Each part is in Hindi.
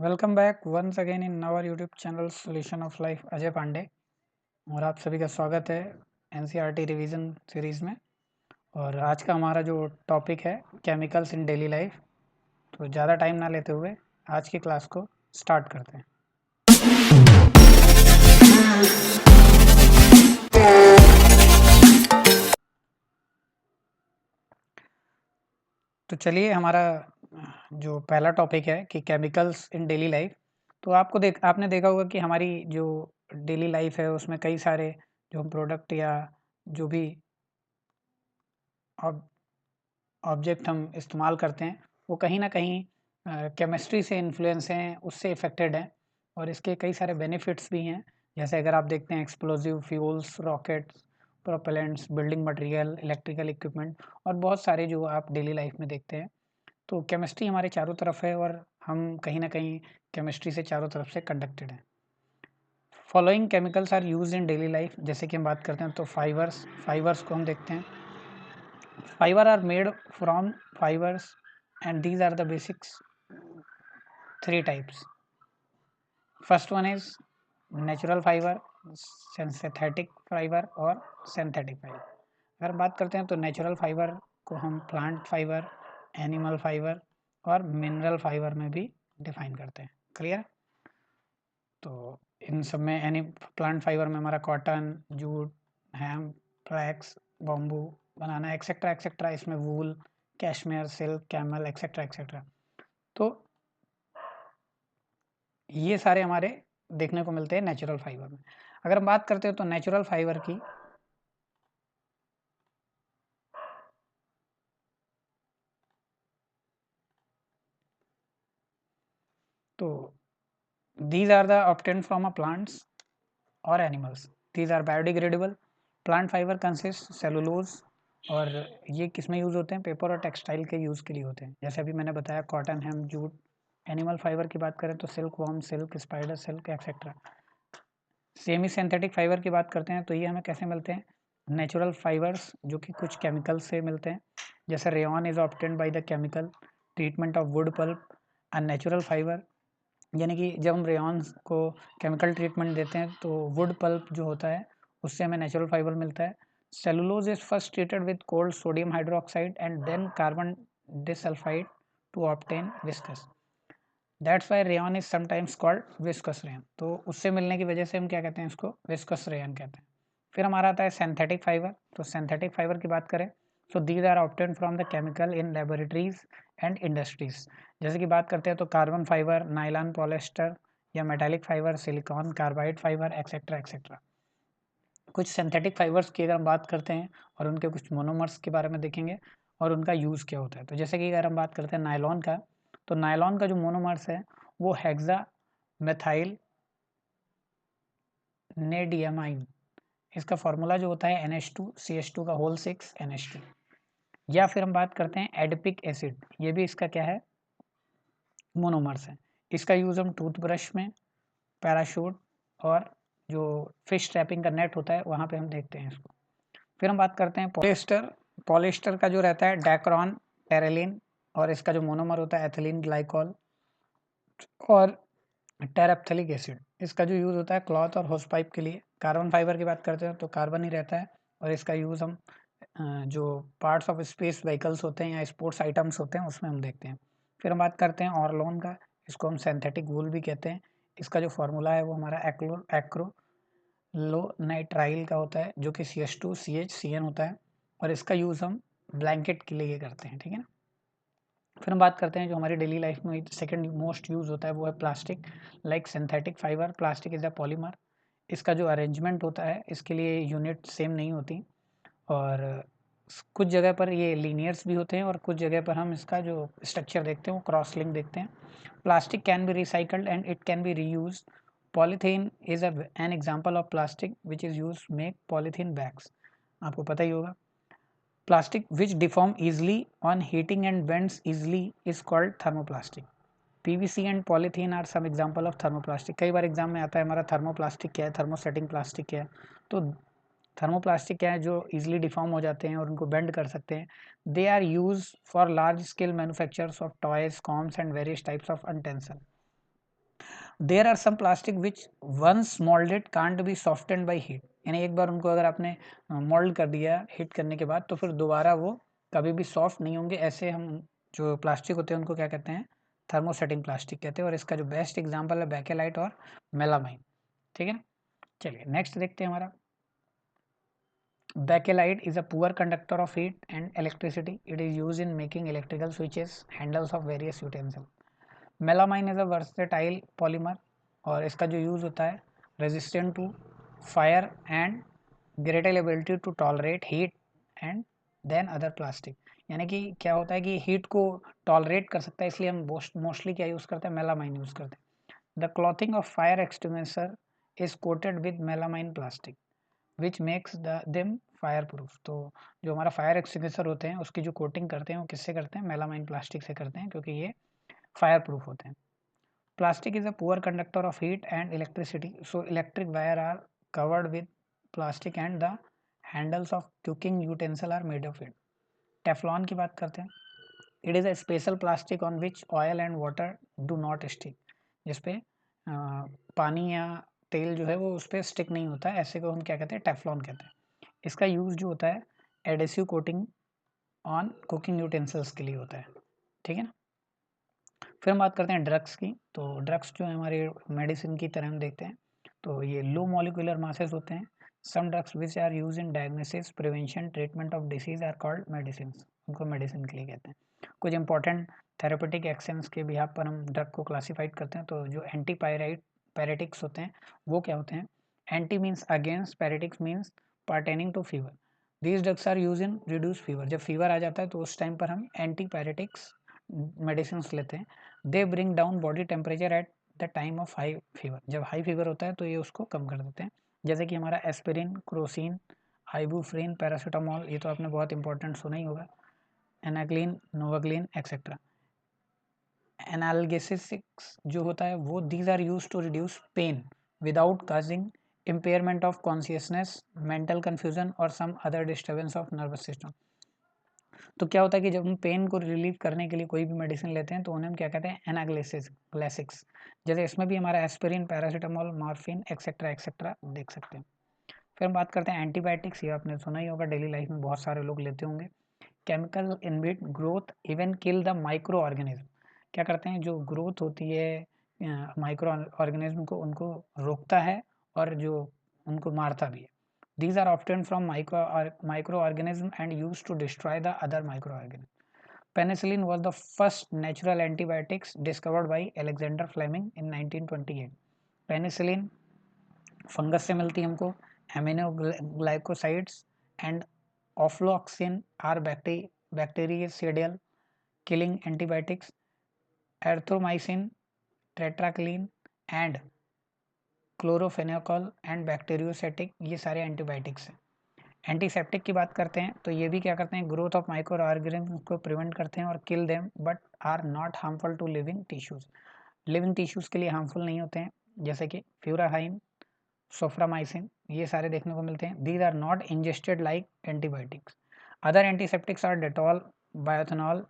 Welcome back once again in our YouTube channel solution of life Ajay Pandey. और आप सभी का स्वागत है एनसीईआरटी रिवीजन सीरीज़ में। और आज का हमारा जो टॉपिक है केमिकल्स इन डेली लाइफ। तो ज़्यादा टाइम ना लेते हुए आज की क्लास को स्टार्ट करते हैं। तो चलिए हमारा जो पहला टॉपिक है कि केमिकल्स इन डेली लाइफ। तो आपने देखा होगा कि हमारी जो डेली लाइफ है उसमें कई सारे जो हम प्रोडक्ट या जो भी ऑब्जेक्ट हम इस्तेमाल करते हैं वो कहीं न कहीं केमिस्ट्री से इन्फ्लुएंस हैं, उससे इफ़ेक्टेड हैं। और इसके कई सारे बेनिफिट्स भी हैं। जैसे अगर आप देखते हैं explosive fuels, rockets, propellants, building material, electrical equipment और बहुत सारे जो आप डेली लाइफ में देखते हैं। तो केमिस्ट्री हमारे चारों तरफ है और हम कहीं न कहीं केमिस्ट्री से चारों तरफ से कंडक्टेड हैं। Following chemicals are used in daily life. जैसे कि हम बात करते हैं तो फाइबर्स को हम देखते हैं। Fiber are made from fibers and these are the basics three types. First one is natural fiber, synthetic fiber और synthetic fiber. अगर बात करते हैं तो नेचुरल फाइबर को हम प्लांट फाइबर, एनिमल फाइबर और मिनरल फाइबर में भी डिफाइन करते हैं। क्लियर? तो इन सब में एनी प्लांट फाइबर में हमारा cotton, jute, hemp, flax, bamboo, banana etcetera etcetera, इसमें wool, cashmere, silk, camel etcetera etcetera. तो ये सारे हमारे देखने को मिलते हैं नेचुरल फाइबर में। अगर हम बात करते हैं तो नेचुरल फाइबर की तो these are the obtained from a plants or animals. These are biodegradable. Plant fibre consist cellulose और ये किस में यूज़ होते हैं? पेपर और टेक्सटाइल के यूज़ के लिए होते हैं। जैसे अभी मैंने बताया cotton, hemp, jute. Animal fibre की बात करें तो silk worm silk, spider silk etcetera. Semi synthetic fibre की बात करते हैं तो ये हमें कैसे मिलते हैं? नेचुरल फाइबर्स जो कि कुछ केमिकल से मिलते हैं। जैसे rayon is obtained by the chemical treatment of wood pulp and natural fibre. यानी कि जब हम रेयॉन्स को केमिकल ट्रीटमेंट देते हैं तो वुड पल्प जो होता है उससे हमें नेचुरल फाइबर मिलता है। Cellulose is first treated with cold sodium hydroxide and then carbon disulphide to obtain viscose. That's why rayon is sometimes called viscose rayon. तो उससे मिलने की वजह से हम क्या कहते हैं? इसको विस्कस रेयन कहते हैं। फिर हमारा आता है सिंथेटिक फाइबर। तो सिंथेटिक फाइबर की बात करें तो these are obtain from the chemical in laboratories and industries. जैसे कि बात करते हैं तो कार्बन फाइबर, नाइलॉन, पॉलिएस्टर या metallic fibre, silicon, carbide fibre etcetera etcetera. कुछ सिंथेटिक फाइबर्स की अगर हम बात करते हैं और उनके कुछ मोनोमर्स के बारे में देखेंगे और उनका यूज़ क्या होता है। तो जैसे कि अगर हम बात करते हैं नायलॉन का, तो नायलॉन का जो मोनोमर्स है वो हेक्सा मेथाइल नेडियमाइन। इसका फार्मूला जो होता है NH2CH2 का होल 6 NH2। या फिर हम बात करते हैं एडिपिक एसिड, ये भी इसका क्या है? मोनोमर्स है। इसका यूज़ हम टूथब्रश में, पैराशूट और जो फिश ट्रैपिंग का नेट होता है वहाँ पे हम देखते हैं इसको। फिर हम बात करते हैं पॉलिएस्टर। पॉलिएस्टर का जो रहता है डैक्रॉन टेरेलिन और इसका जो मोनोमर होता है एथिलीन ग्लाइकॉल और टेरेप्थेलिक एसिड। इसका जो यूज़ होता है क्लॉथ और होस पाइप के लिए। कार्बन फाइबर की बात करते हैं तो कार्बन ही रहता है और इसका यूज़ हम जो पार्ट्स ऑफ स्पेस व्हीकल्स होते हैं या स्पोर्ट्स आइटम्स होते हैं उसमें हम देखते हैं। फिर हम बात करते हैं ऑर्लोन का। इसको हम सिंथेटिक वूल भी कहते हैं। इसका जो फार्मूला है वो हमारा एक्रोलोनाइट्राइल का होता है जो कि CH2CHCN होता है और इसका यूज़ हम ब्लैंकेट के लिए करते हैं। ठीक है ना? फिर हम बात करते हैं जो हमारी डेली लाइफ में सेकंड मोस्ट यूज़ होता है वो है plastic. Like synthetic fibre, plastic is a polymer. इसका जो अरेंजमेंट होता है इसके लिए यूनिट सेम नहीं होती और कुछ जगह पर ये लीनियर्स भी होते हैं और कुछ जगह पर हम इसका जो स्ट्रक्चर देखते हैं वो क्रॉस लिंक देखते हैं। Plastic can be recycled and it can be reused. Polythene is an example of plastic which is use make polythene bags. आपको पता ही होगा। Plastic which deform easily on heating and bends easily is called thermoplastic. PVC and polythene are some example of thermoplastic. कई बार एग्जाम में आता है हमारा थर्मोप्लास्टिक क्या है, थर्मोसेटिंग प्लास्टिक क्या है। तो थर्मोप्लास्टिक क्या है? जो इजीली डिफॉर्म हो जाते हैं और उनको बेंड कर सकते हैं। They are use for large scale manufactures of toys, combs and various types of attention. There are some plastic which once moulded can't be softened by heat, यानी एक बार उनको अगर आपने मोल्ड कर दिया हीट करने के बाद तो फिर दोबारा वो कभी भी सॉफ्ट नहीं होंगे। ऐसे हम जो प्लास्टिक होते हैं उनको क्या कहते हैं, थर्मोसेटिंग प्लास्टिक कहते हैं। और इसका जो बेस्ट एग्जाम्पल है बेकेलाइट और मेलामाइन। ठीक है ना, चलिए नेक्स्ट देखते हैं हमारा। Bakelite is a poor conductor of heat and electricity. It is used in making electrical switches, handles of various utensils. Melamine is a versatile polymer और इसका जो यूज़ होता है resistant to fire and greater ability to tolerate heat and then other plastic। यानी कि क्या होता है कि हीट को टॉलरेट कर सकता है, इसलिए हम मोस्टली क्या यूज़ करते हैं, मेलामाइन यूज़ करते हैं। The clothing of fire extinguisher is coated with melamine plastic which makes them fire proof. तो जो हमारा फायर एक्सटिंग्विशर होते हैं उसकी जो कोटिंग करते हैं वो किससे करते हैं, मेलामाइन प्लास्टिक से करते हैं, क्योंकि ये फायर प्रूफ होते हैं। Plastic is a poor conductor of heat and electricity, so electric wire are covered with plastic and the handles of cooking utensil are made of it. Teflon की बात करते हैं। It is a special plastic on which oil and water do not stick, जिसपे पानी या तेल जो है वो उस पर स्टिक नहीं होता है, ऐसे को हम क्या कहते हैं, टेफ्लॉन कहते हैं। इसका यूज़ जो होता है adhesive coating on cooking utensils के लिए होता है। ठीक है ना, फिर हम बात करते हैं ड्रग्स की। तो ड्रग्स जो है हमारे मेडिसिन की तरह हम देखते हैं, तो ये लो मॉलिकुलर मासेस होते हैं। Some drugs which are use in diagnosis, prevention, treatment of disease are called medicine, उनको मेडिसिन के लिए कहते हैं। कुछ इंपॉर्टेंट थेरेपेटिक एक्शंस के बिहाफ पर हम ड्रग को क्लासीफाइड करते हैं। तो जो एंटी पैरेटिक्स होते हैं वो क्या होते हैं, anti means against, pyretics means pertaining to fever. These drugs are use in reduce fever, जब फीवर आ जाता है तो उस टाइम पर हम एंटी पैरेटिक्स मेडिसिन लेते हैं। They bring down body temperature at the time of high fever, जब हाई फीवर होता है तो ये उसको कम कर देते हैं। जैसे कि हमारा एस्पिरिन, क्रोसिन, आइबुफ्रीन, पैरासीटामोल, ये तो आपने बहुत इंपॉर्टेंट सुना ही होगा, एनाग्लिन, नोवाग्लिन एक्सेट्रा। एनाल्गेसिक्स जो होता है वो these are use to reduce pain without causing impairment of consciousness, mental confusion और some other disturbance of nervous system. तो क्या होता है कि जब हम पेन को रिलीव करने के लिए कोई भी मेडिसिन लेते हैं तो उन्हें हम क्या कहते हैं, एनाग्लेसिक्स। जैसे इसमें भी हमारा aspirin, paracetamol, morphine etcetera etcetera देख सकते हैं। फिर हम बात करते हैं एंटीबायोटिक्स, ये आपने सुना ही होगा, डेली लाइफ में बहुत सारे लोग लेते होंगे। Chemical inhibit growth even kill the micro organism, क्या करते हैं, जो ग्रोथ होती है माइक्रो ऑर्गेनिज्म को, उनको रोकता है और जो उनको मारता भी है। These are obtained from microorganisms and used to destroy the other microorganisms. Penicillin was the first natural antibiotics discovered by Alexander Fleming in 1928. Penicillin fungus से मिलती है हमको। Aminoglycosides and ofloxacin are bactericidal killing antibiotics. Erythromycin, tetracycline and chloramphenicol and bacteriostatic, ये सारे एंटीबायोटिक्स हैं। एंटीसेप्टिक की बात करते हैं तो ये भी क्या करते हैं, ग्रोथ ऑफ माइक्रो ऑर्गेनिज्म को प्रिवेंट करते हैं और kill them, but are not harmful to living tissues. Living tissues के लिए हार्मफुल नहीं होते हैं, जैसे कि फ्यूराहाइन, सोफ्रामाइसिन, ये सारे देखने को मिलते हैं। These are not ingested like antibiotics. Other antiseptics are Dettol, bithionol,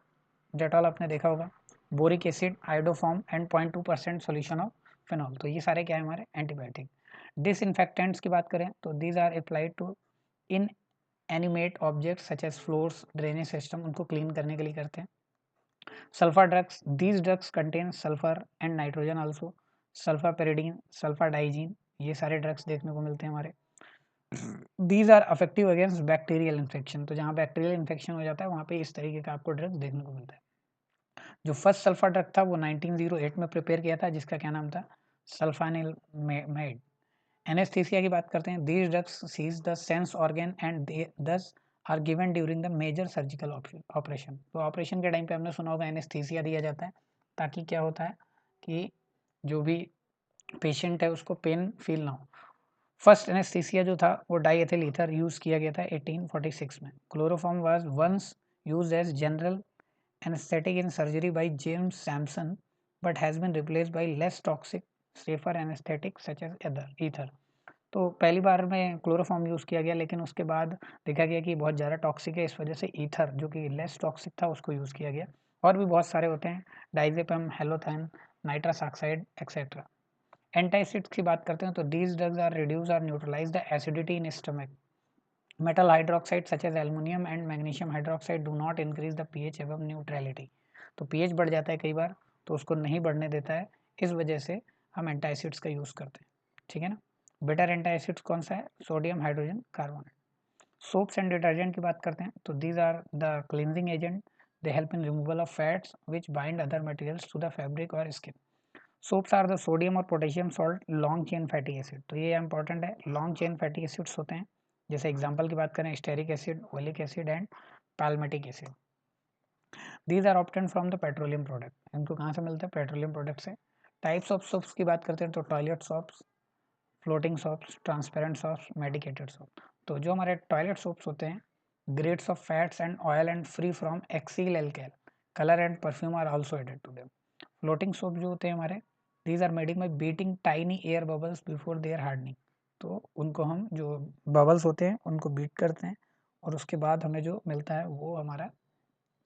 Dettol आपने देखा होगा, boric acid, iodoform and 0.2% solution of phenol. तो ये सारे क्या है हमारे एंटीबायोटिक। डिसइंफेक्टेंट्स की बात करें तो these are applied to inanimate objects such as floors, drainage system, उनको क्लीन करने के लिए करते हैं। Sulphur drugs, these drugs contain sulphur and nitrogen also, sulphur pyridine, sulphur diazine, ये सारे ड्रग्स देखने को मिलते हैं हमारे। These are effective against bacterial infection, तो जहाँ बैक्टीरियल इन्फेक्शन हो जाता है वहाँ पे इस तरीके का आपको ड्रग्स देखने को मिलता है। जो फर्स्ट सल्फर ड्रग था वो 1908 में प्रिपेयर किया था, जिसका क्या नाम था, सल्फानिलमेड। एनेस्थीसिया की बात करते हैं। These drugs cease the sense organ and these are given during the major surgical operation. तो ऑपरेशन के टाइम पे हमने सुना होगा एनेस्थीसिया दिया जाता है, ताकि क्या होता है कि जो भी पेशेंट है उसको पेन फील ना हो। फर्स्ट एनेस्थीसिया जो था वो डाईएथिल ईथर यूज़ किया गया था 1846 में। Chloroform was once used as general anesthetic in surgery by James Sampson but has been replaced by less toxic safer anesthetic such as ether। तो पहली बार में क्लोरोफॉर्म यूज़ किया गया, लेकिन उसके बाद देखा गया कि बहुत ज़्यादा टॉक्सिक है, इस वजह से ईथर जो कि लेस टॉक्सिक था उसको यूज़ किया गया। और भी बहुत सारे होते हैं, diazepam, halothane, nitrous oxide etcetera. Antacids की बात करते हैं तो दीज ड्रग्स आर रिड्यूस और neutralise the acidity in stomach. Metal hydroxide such as aluminium and magnesium hydroxide do not increase the pH एवं न्यूट्रलिटी. तो पीएच बढ़ जाता है कई बार, तो उसको नहीं बढ़ने देता है, इस वजह से हम एंटासिड्स का यूज़ करते हैं. ठीक है ना. बेटर एंटासिड्स कौन सा है? Sodium hydrogen carbonate. Soaps and detergent की बात करते हैं तो these are the cleansing agent. They help in removal of fats which bind other materials to the fabric और skin. Soaps are the sodium और potassium salt long chain fatty acid. तो ये इंपॉर्टेंट है, लॉन्ग चेन फैटी एसिड्स होते हैं. जैसे एग्जांपल की बात करें, stearic acid, oleic acid and palmitic acid. These are obtained from the petroleum product. इनको कहाँ से मिलते हैं? पेट्रोलियम प्रोडक्ट से. टाइप्स ऑफ सोप्स की बात करते हैं तो toilet soaps, floating soaps, transparent soaps, medicated soap. तो जो हमारे टॉयलेट सोप्स होते हैं, grades of fats and oil and free from excess alkali, colour and perfume are also added to them. Floating soap जो होते हैं हमारे, these are made by beating tiny air bubbles before their hardening. तो उनको हम जो बबल्स होते हैं उनको बीट करते हैं और उसके बाद हमें जो मिलता है वो हमारा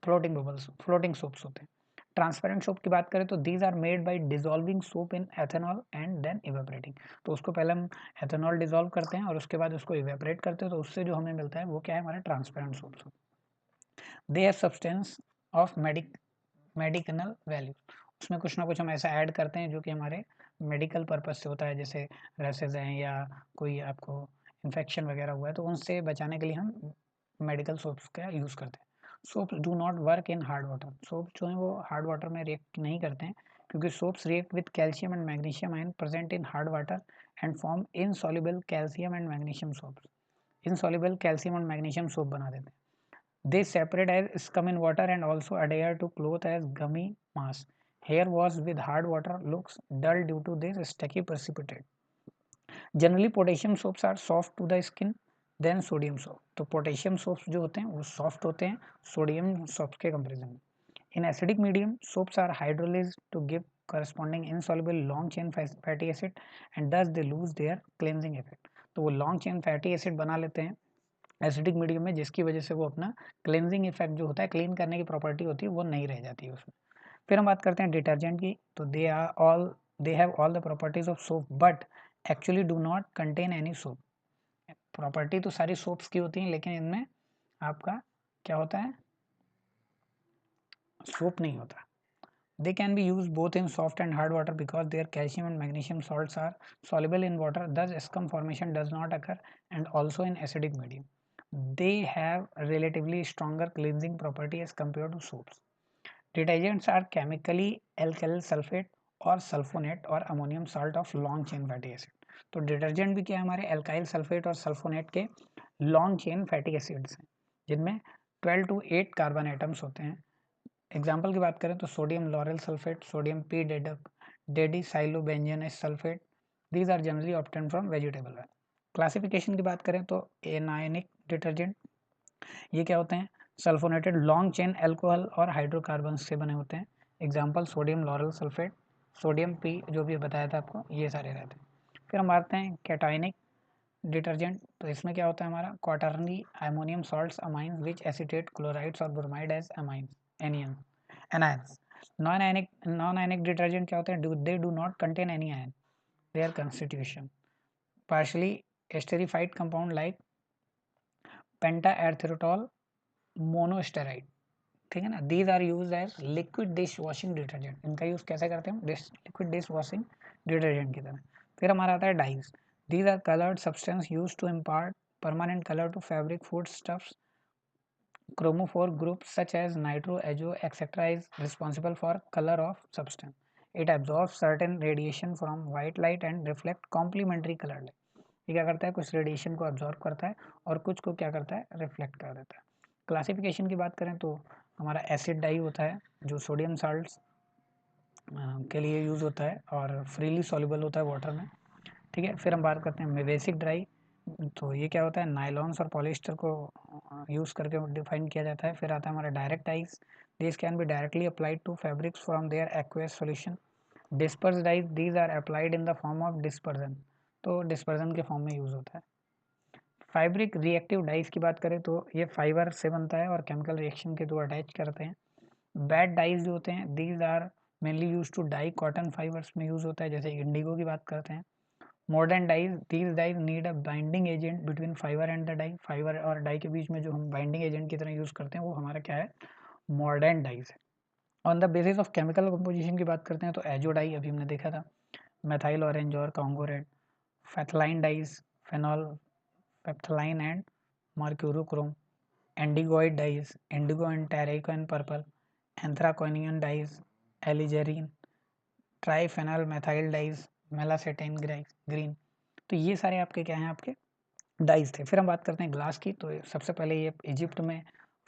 फ्लोटिंग बबल्स, फ्लोटिंग सोप्स होते हैं. ट्रांसपेरेंट सोप की बात करें तो these are made by dissolving soap in ethanol and then evaporating. तो उसको पहले हम एथेनॉल डिजॉल्व करते हैं और उसके बाद उसको इवेपोरेट करते हैं, तो उससे जो हमें मिलता है वो क्या है? हमारा transparent soaps. They have substance of medical value. उसमें कुछ ना कुछ हम ऐसा ऐड करते हैं जो कि हमारे मेडिकल पर्पज से होता है, जैसे रैसेज हैं या कोई आपको इन्फेक्शन वगैरह हुआ है, तो उनसे बचाने के लिए हम मेडिकल सोप्स का यूज़ करते हैं. Soaps do not work in hard water. Soaps जो हैं वो हार्ड वाटर में रिएक्ट नहीं करते हैं, क्योंकि soaps react with calcium and magnesium ion present in hard water and form insoluble calcium and magnesium soaps. Insoluble calcium और मैग्नीशियम सोप बना देते हैं. They separate as scum in water and also adhere to cloth as gummy mass. Hair wash with hard water looks dull due to this sticky precipitate. Generally, potassium soaps are soft to the skin than sodium soap. तो potassium soaps जो होते हैं वो soft होते हैं sodium soaps के comparison में. In acidic medium, soaps are hydrolyzed to give corresponding insoluble long chain fatty acid and thus they lose their cleansing effect. तो वो long chain fatty acid बना लेते हैं एसिडिक मीडियम में, जिसकी वजह से वो अपना क्लेंजिंग इफेक्ट जो होता है, क्लीन करने की प्रॉपर्टी होती है, वो नहीं रह जाती है उसमें. फिर हम बात करते हैं डिटर्जेंट की. तो they have all the properties of soap but actually do not contain any soap. Property तो सारी सोप्स की होती है, लेकिन इनमें आपका क्या होता है? सोप नहीं होता. They can be used both in soft and hard water because their calcium and magnesium salts are soluble in water, thus scum formation does not occur, and also in acidic medium. They have relatively stronger cleansing property as compared to soaps. Detergents are chemically alkyl sulfate और सल्फोनेट और ammonium salt of long chain fatty acid. तो डिटर्जेंट भी क्या है? हमारे एल्काइल सल्फेट और सल्फोनेट के लॉन्ग चेन फैटी एसिड्स हैं, जिनमें 12 to 8 कार्बन एटम्स होते हैं. एग्जाम्पल की बात करें तो sodium lauryl sulphate, sodium p dodecylbenzenes sulphate. These are generally obtained from vegetable oil. Classification की बात करें तो एनायनिक डिटर्जेंट ये क्या होते हैं? सल्फोनेटेड लॉन्ग चेन एल्कोहल और हाइड्रोकार्बन से बने होते हैं. Example sodium lauryl sulphate, sodium P जो भी बताया था आपको, ये सारे रहते हैं. फिर हम आते हैं कैटाइनिक डिटर्जेंट. तो इसमें क्या होता है? हमारा quaternary ammonium salts amines which acetate chlorides और bromide as amines anion anions. Non-ionic detergent क्या होते हैं? They do not contain any ion. Their constitution partially esterified compound like pentaerythritol monosteride. ठीक है ना. These are used as liquid dish washing detergent. इनका यूज कैसे करते हैं? लिक्विड डिश वॉशिंग डिटर्जेंट की तरह. फिर हमारा आता है dies. These are colored substance used to impart permanent color to fabric, food stuffs. Chromophore groups such as nitro, azo, etc. is responsible for color of substance. It absorbs certain radiation from white light and reflect complementary color light. ये क्या करता है? कुछ रेडिएशन को अब्जॉर्ब करता है और कुछ को क्या करता है? रिफ्लेक्ट कर देता है. क्लासिफिकेशन की बात करें तो हमारा एसिड डाई होता है जो सोडियम साल्ट्स के लिए यूज़ होता है और फ्रीली सॉल्युबल होता है वाटर में. ठीक है. फिर हम बात करते हैं बेसिक ड्राई. तो ये क्या होता है? नायलॉन्स और पॉलिस्टर को यूज़ करके डिफाइन किया जाता है. फिर आता है हमारा direct dyes. This can be directly applied to fabrics from their aqueous solution. Disperse dyes, these are applied in the form of dispersion. तो डिस्पर्जन के फॉर्म में यूज़ होता है. फैब्रिक रिएक्टिव डाइज की बात करें तो ये फाइबर से बनता है और केमिकल रिएक्शन के थ्रू अटैच करते हैं. बैड डाइज जो होते हैं, these are mainly use to dye cotton fibres में यूज़ होता है, जैसे इंडिगो की बात करते हैं। Modern dyes, these dyes need a binding agent between fibre and the dye. Fibre और डाई के बीच में जो हम बाइंडिंग एजेंट की तरह यूज़ करते हैं वो हमारा क्या है, मॉडर्न डाइज है। On the basis of chemical composition की बात करते हैं तो एजो डाई अभी हमने देखा था, मेथाइल ऑरेंज और Congo red. Phthalein dyes, phenolphthalein and mercurochrome. Indigoid dyes, indigo and Tyrian and purple. Anthraquinone dyes, alizarin. Triphenyl methyl dyes, malachite green. तो ये सारे आपके क्या हैं, आपके डाइज थे। फिर हम बात करते हैं ग्लास की। तो सबसे पहले ये इजिप्ट में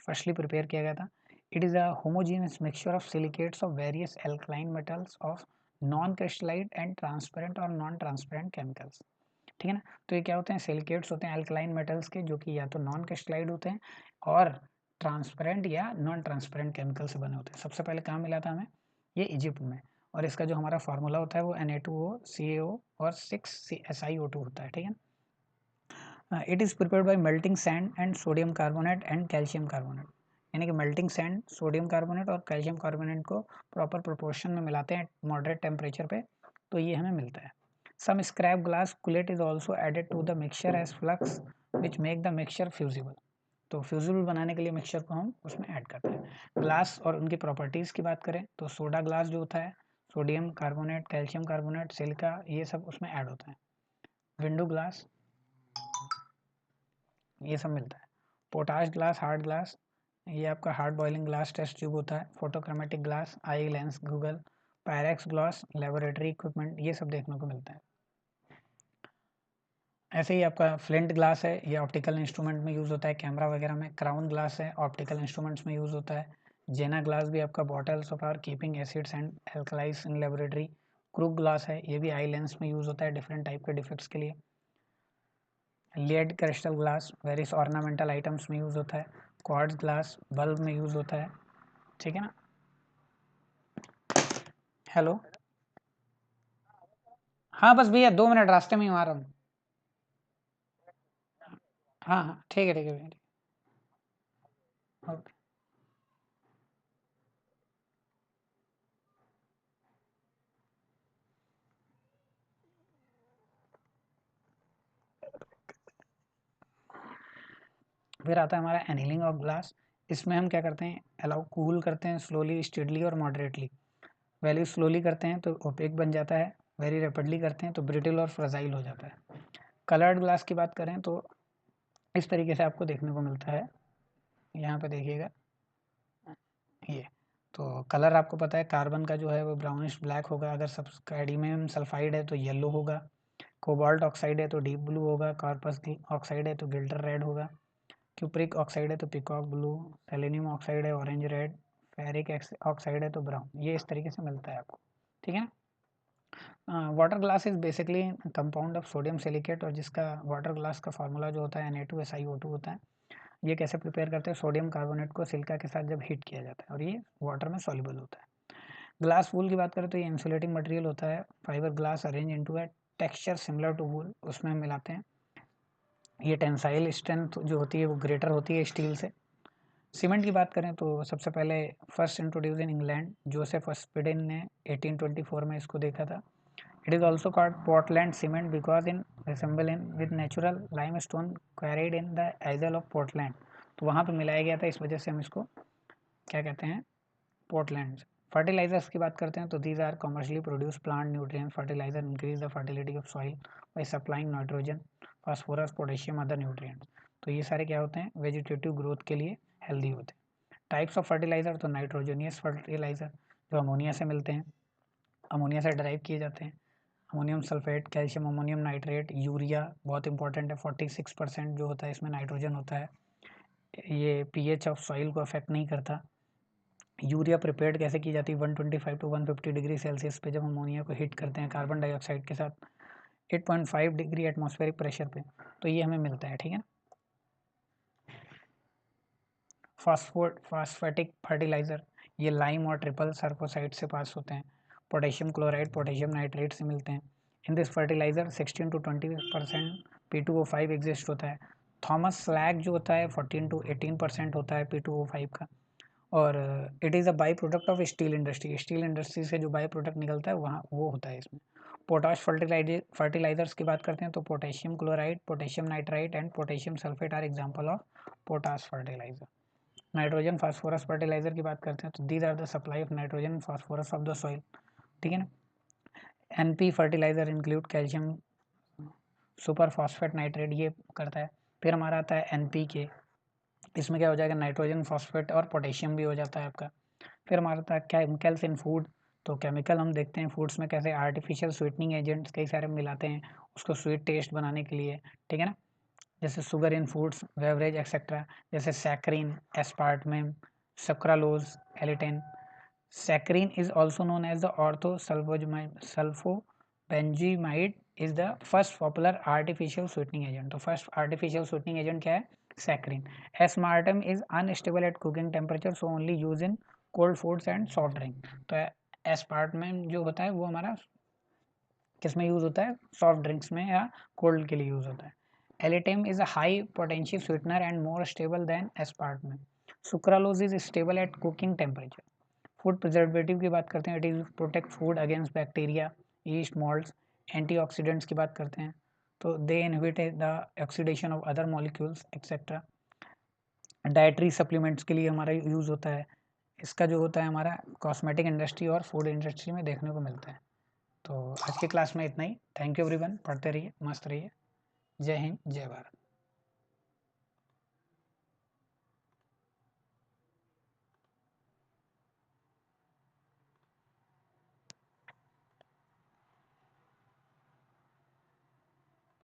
फर्स्टली प्रिपेयर किया गया था। It is a homogeneous mixture of silicates of various alkaline metals of non crystallite and transparent और नॉन ट्रांसपेरेंट केमिकल्स। ठीक है ना। तो ये क्या होते हैं, सिलिकेट्स होते हैं एल्कलाइन मेटल्स के, जो कि या तो नॉन क्रिस्टलाइट होते हैं और ट्रांसपेरेंट या नॉन ट्रांसपेरेंट केमिकल से बने होते हैं। सबसे पहले कहाँ मिला था हमें, ये इजिप्ट में। और इसका जो हमारा फार्मूला होता है वो Na2O CaO और 6SiO2 होता है। ठीक है। It is prepared by melting sand and sodium carbonate and calcium carbonate. यानी कि मेल्टिंग सैंड, सोडियम कार्बोनेट और कैल्शियम कार्बोनेट को प्रॉपर प्रोपोर्शन में मिलाते हैं मॉडरेट टेम्परेचर पे, तो ये हमें मिलता है। Some scrap glass cullet is also added to the mixture as flux which make the mixture fusible. तो फ्यूजिबल बनाने के लिए मिक्सचर को हम उसमें ऐड करते हैं। ग्लास और उनकी प्रॉपर्टीज़ की बात करें तो सोडा ग्लास जो होता है, sodium carbonate, calcium carbonate, silica, ये सब उसमें ऐड होता है। विंडो ग्लास, ये सब मिलता है। पोटाश ग्लास, हार्ड ग्लास, ये आपका hard boiling glass test tube होता है। Photochromatic glass, eye lens goggle, Pyrex glass, laboratory equipment, ये सब देखने को मिलता है। ऐसे ही आपका फ्लिंट ग्लास है, ये ऑप्टिकल इंस्ट्रूमेंट में यूज़ होता है, कैमरा वगैरह में। क्राउन ग्लास है, ऑप्टिकल इंस्ट्रूमेंट्स में यूज़ होता है। जेना ग्लास भी आपका bottles of are keeping acids and alkalis in laboratory. Crookes glass है, ये भी आई लेंस में यूज़ होता है डिफरेंट टाइप के डिफेक्ट्स के लिए। Lead crystal glass various ornamental items में यूज़ होता है। क्वार्ट्ज ग्लास बल्ब में यूज़ होता है। ठीक है ना। हेलो, हाँ बस भैया 2 मिनट, रास्ते में ही आ रहा हूँ। हाँ हाँ ठीक है ठीक है भैया। ओके। फिर आता है हमारा एनीलिंग ऑफ ग्लास। इसमें हम क्या करते हैं, अलाउ कूल करते हैं स्लोली, स्टेडली और मॉडरेटली। वैल्यू स्लोली करते हैं तो ओपेक बन जाता है, वेरी रैपिडली करते हैं तो ब्रिटल और फ्रजाइल हो जाता है। कलर्ड ग्लास की बात करें तो इस तरीके से आपको देखने को मिलता है। यहाँ पे देखिएगा ये, तो कलर आपको पता है कार्बन का जो है वो ब्राउनिश ब्लैक होगा, अगर सब कैडमियम सल्फाइड है तो येलो होगा, कोबाल्ट ऑक्साइड है तो डीप ब्लू होगा, कार्पस ऑक्साइड है तो गिल्टर रेड होगा, क्यूप्रिक ऑक्साइड है तो पिकॉक ब्लू, सेलेनियम ऑक्साइड है ऑरेंज रेड, फेरिक ऑक्साइड है तो ब्राउन। ये इस तरीके से मिलता है आपको। ठीक है ना। Water glass is basically compound of sodium silicate, और जिसका वाटर ग्लास का फार्मूला जो होता है Na2SiO2 होता है। ये कैसे प्रिपेयर करते हैं, सोडियम कार्बोनेट को सिलिका के साथ जब हीट किया जाता है और ये वाटर में सॉल्युबल होता है। ग्लास वूल की बात करें तो ये इंसुलेटिंग मटेरियल होता है। Fibre glass arrange into a texture similar to wool, उसमें हम मिलाते हैं। ये टेंसाइल स्ट्रेंथ जो होती है वो ग्रेटर होती है स्टील से। सीमेंट की बात करें तो सबसे पहले first introduced in England, Joseph Aspdin ने 1824 में इसको देखा था। It is also called Portland cement because in resemble in with natural limestone quarried in the isle of Portland. तो वहाँ पे मिलाया गया था, इस वजह से हम इसको क्या कहते हैं, पोर्टलैंड। फर्टिलाइजर्स की बात करते हैं तो these are commercially produce plant nutrient fertiliser increase the fertility of soil by supplying nitrogen, phosphorus, potassium, other nutrients. तो ये सारे क्या होते हैं, वेजिटेटिव ग्रोथ के लिए हेल्दी होते हैं। टाइप्स ऑफ फर्टिलाइजर तो नाइट्रोजनियस फर्टिलाइजर जो अमोनिया से मिलते हैं, अमोनिया से ड्राइव किए जाते हैं। Ammonium sulphate, calcium ammonium nitrate, urea बहुत इंपॉर्टेंट है, 46% जो होता है इसमें नाइट्रोजन होता है। ये पीएच ऑफ सॉइल को अफेक्ट नहीं करता। यूरिया प्रिपेयर्ड कैसे की जाती है, 125 टू 150 डिग्री सेल्सियस पे जब अमोनिया को हीट करते हैं कार्बन डाइऑक्साइड के साथ, 8.5 डिग्री एटमॉस्फेरिक प्रेशर पे, तो ये हमें मिलता है। ठीक है। फास्फेटिक फर्टिलाइजर, ये लाइम और ट्रिपल सर्कोसाइड से पास होते हैं। पोटेशियम क्लोराइड, पोटेशियम नाइट्रेट से मिलते हैं। In this fertiliser 16 to 20% P2O5 exist होता है। थॉमस स्लैग जो होता है 14 टू 18% होता है P2O5 का। और it is a by product of steel industry, steel industry से जो बाई प्रोडक्ट निकलता है वहाँ वो होता है इसमें। पोटाश फर्टिलाइजर्स की बात करते हैं तो potassium chloride, potassium nitrite and potassium sulphate are example of potash fertiliser. Nitrogen phosphorus fertiliser की बात करते हैं तो these are the supply of nitrogen phosphorus of the soil, ठीक है ना। NP fertiliser include calcium super phosphate nitrate, ये करता है। फिर हमारा आता है एनपीके, इसमें क्या हो जाएगा, नाइट्रोजन फॉस्फेट और पोटेशियम भी हो जाता है आपका। फिर हमारा था केमिकल्स इन फूड, तो केमिकल हम देखते हैं फूड्स में कैसे आर्टिफिशियल स्वीटनिंग एजेंट्स कई सारे मिलाते हैं उसको स्वीट टेस्ट बनाने के लिए, ठीक है ना। जैसे sugar in foods beverage etcetera, जैसे saccharine, एस्पार्टमेम, सक्रालोज, एलिटेन। Saccharin is also known as the sulfobenzyamide is the first popular artificial sweetening agent। तो फर्स्ट आर्टिफिशियल स्वीटनिंग एजेंट क्या है, saccharine. Aspartame is unstable eight cooking temperature so only use in cold foods and soft drink. तो एस्पार्टमेम जो होता है वो हमारा किस में यूज होता है, सॉफ्ट ड्रिंक्स में या कोल्ड के लिए यूज होता है। Alitame is a high potential sweetener and more stable than aspartame. Sucralose is stable at cooking temperature. Food preservative की बात करते हैं, it is protect food against bacteria, yeast, moulds. Antioxidants की बात करते हैं तो they inhibit the oxidation of other molecules etcetera. Dietary supplements के लिए हमारा यूज़ होता है, इसका जो होता है हमारा कॉस्मेटिक इंडस्ट्री और फूड इंडस्ट्री में देखने को मिलता है। तो आज की क्लास में इतना ही। थैंक यू एवरीवन, पढ़ते रहिए, मस्त रहिए। जय हिंद, जय भारत।